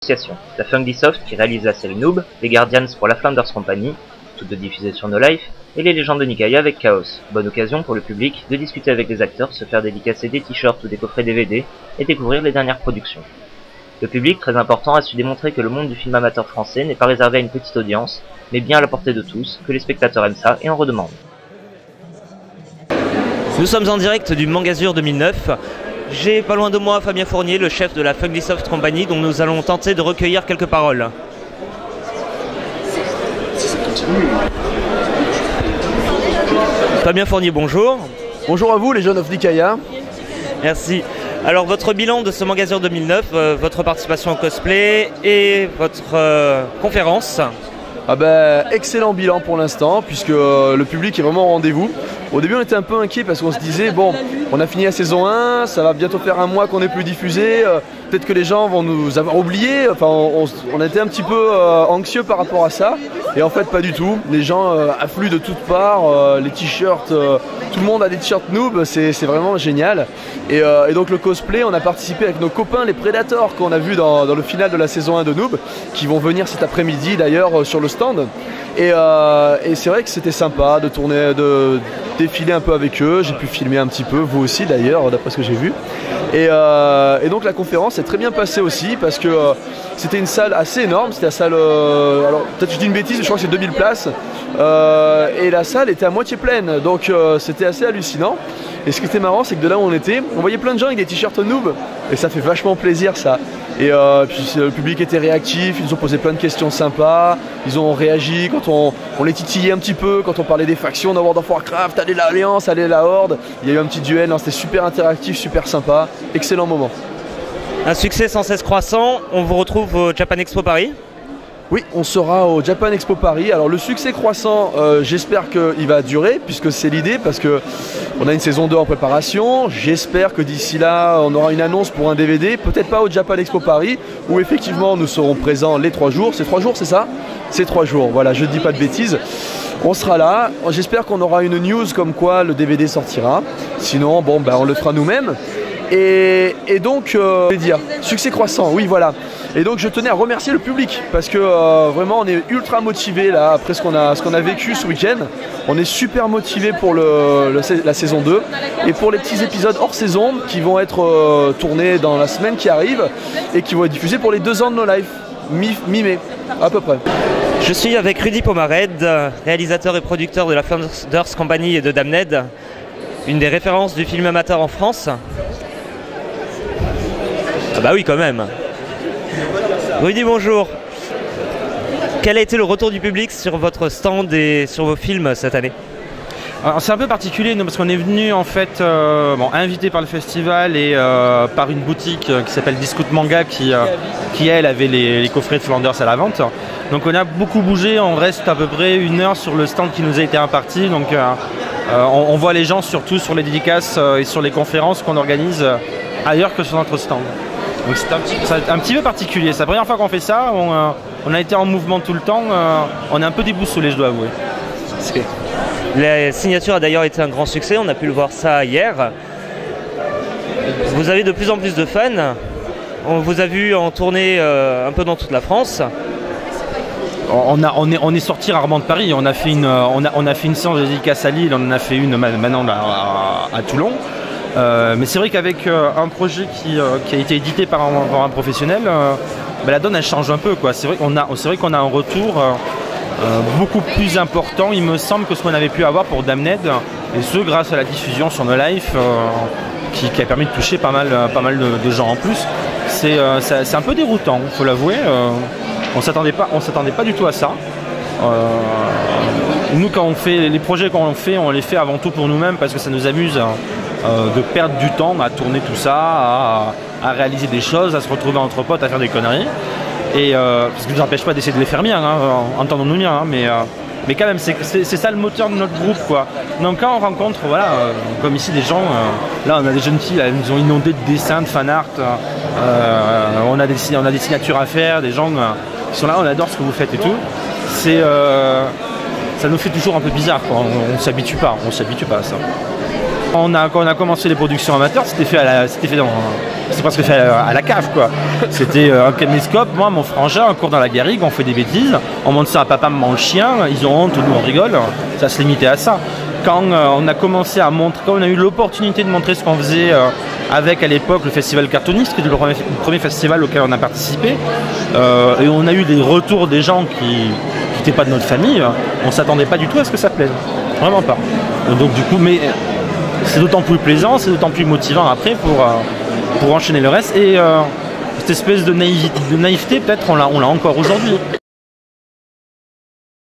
associations. La Fungisoft qui réalise la série Noob, les Guardians pour la Flanders Company, toutes deux diffusées sur No Life, et les légendes de Nikaya avec Chaos. Bonne occasion pour le public de discuter avec les acteurs, se faire dédicacer des t-shirts ou des coffrets DVD et découvrir les dernières productions. Le public, très important, a su démontrer que le monde du film amateur français n'est pas réservé à une petite audience, mais bien à la portée de tous, que les spectateurs aiment ça et en redemandent. Nous sommes en direct du Mangazur 2009. J'ai pas loin de moi Fabien Fournier, le chef de la Fungisoft Company, dont nous allons tenter de recueillir quelques paroles. Fabien Fournier, bonjour. Bonjour à vous les jeunes of Nikaya. Merci. Alors votre bilan de ce Mangazur 2009, votre participation au cosplay et votre conférence. Excellent bilan pour l'instant, puisque le public est vraiment au rendez-vous. Au début on était un peu inquiet parce qu'on se disait bon, on a fini la saison 1, ça va bientôt faire un mois qu'on n'est plus diffusé, peut-être que les gens vont nous avoir oubliés, enfin on était un petit peu anxieux par rapport à ça, et en fait pas du tout, les gens affluent de toutes parts, les t-shirts, tout le monde a des t-shirts Noob, c'est vraiment génial, et donc le cosplay, on a participé avec nos copains les Predators qu'on a vu dans le final de la saison 1 de Noob, qui vont venir cet après-midi d'ailleurs sur le stand. Et c'est vrai que c'était sympa de tourner, de défiler un peu avec eux. J'ai pu filmer un petit peu, vous aussi d'ailleurs, d'après ce que j'ai vu. Et donc la conférence s'est très bien passée aussi parce que c'était une salle assez énorme. C'était la salle, alors peut-être je dis une bêtise, je crois que c'est 2000 places. Et la salle était à moitié pleine, donc c'était assez hallucinant. Et ce qui était marrant, c'est que de là où on était, on voyait plein de gens avec des t-shirts Noob. Et ça fait vachement plaisir ça. Et puis le public était réactif, ils nous ont posé plein de questions sympas, ils ont réagi quand on les titillait un petit peu, quand on parlait des factions dans World of Warcraft, allez l'Alliance, allez la Horde, il y a eu un petit duel, c'était super interactif, super sympa, excellent moment. Un succès sans cesse croissant, on vous retrouve au Japan Expo Paris. Oui, on sera au Japan Expo Paris. Alors le succès croissant, j'espère qu'il va durer, puisque c'est l'idée, parce que on a une saison 2 en préparation. J'espère que d'ici là, on aura une annonce pour un DVD, peut-être pas au Japan Expo Paris, où effectivement nous serons présents les 3 jours. C'est 3 jours, c'est ça? C'est 3 jours, voilà, je ne dis pas de bêtises. On sera là, j'espère qu'on aura une news comme quoi le DVD sortira. Sinon, bon, on le fera nous-mêmes. Et donc, je vais dire, succès croissant, oui voilà. Et donc je tenais à remercier le public parce que vraiment on est ultra motivé là après ce qu'on a vécu ce week-end. On est super motivé pour la saison 2 et pour les petits épisodes hors saison qui vont être tournés dans la semaine qui arrive et qui vont être diffusés pour les 2 ans de No Life, mi-mai à peu près. Je suis avec Rudy Pomared, réalisateur et producteur de la Flanders Company et de Damned, une des références du film amateur en France. Ah bah oui quand même. Rudy, bonjour. Quel a été le retour du public sur votre stand et sur vos films cette année? Alors c'est un peu particulier parce qu'on est venu en fait invité par le festival et par une boutique qui s'appelle Discount Manga qui elle avait les coffrets de Flanders à la vente. Donc on a beaucoup bougé, on reste à peu près 1 heure sur le stand qui nous a été imparti. Donc on voit les gens surtout sur les dédicaces et sur les conférences qu'on organise ailleurs que sur notre stand. Donc c'est un petit peu particulier, c'est la première fois qu'on fait ça, on a été en mouvement tout le temps, on est un peu déboussolé je dois avouer. La signature a d'ailleurs été un grand succès, on a pu le voir ça hier. Vous avez de plus en plus de fans, on vous a vu en tournée un peu dans toute la France. On est sorti rarement de Paris, on a fait une séance de dédicace à Lille, on en a fait une maintenant à Toulon. Mais c'est vrai qu'avec un projet qui a été édité par un professionnel, la donne elle change un peu quoi. C'est vrai qu'on a un retour beaucoup plus important il me semble que ce qu'on avait pu avoir pour Damned, et ce grâce à la diffusion sur No Life qui a permis de toucher pas mal de gens en plus. C'est un peu déroutant, il faut l'avouer, on s'attendait pas du tout à ça. Nous quand on fait les projets on les fait avant tout pour nous-mêmes parce que ça nous amuse de perdre du temps à tourner tout ça, à réaliser des choses, à se retrouver entre potes, à faire des conneries. Et parce que je ne nous empêche pas d'essayer de les faire bien, entendons-nous bien, mais quand même c'est ça le moteur de notre groupe quoi. Donc quand on rencontre comme ici des gens, là on a des jeunes filles, elles nous ont inondé de dessins, de fan art, on a des signatures à faire, des gens qui sont là, on adore ce que vous faites et tout. Ça nous fait toujours un peu bizarre quoi. On s'habitue pas à ça. Quand on a commencé les productions amateurs, c'était presque fait à la cave, quoi. C'était un caméscope, moi, mon frangin, un cours dans la garrigue, on fait des bêtises, on monte ça à papa, maman, le chien, ils ont honte, nous on rigole, ça se limitait à ça. Quand on a commencé à montrer, quand on a eu l'opportunité de montrer ce qu'on faisait avec à l'époque le festival cartooniste, qui était le premier festival auquel on a participé, et on a eu des retours des gens qui n'étaient pas de notre famille, on s'attendait pas du tout à ce que ça plaise, vraiment pas. Donc du coup, mais c'est d'autant plus plaisant, c'est d'autant plus motivant après pour enchaîner le reste, et cette espèce de naïveté peut-être on l'a encore aujourd'hui.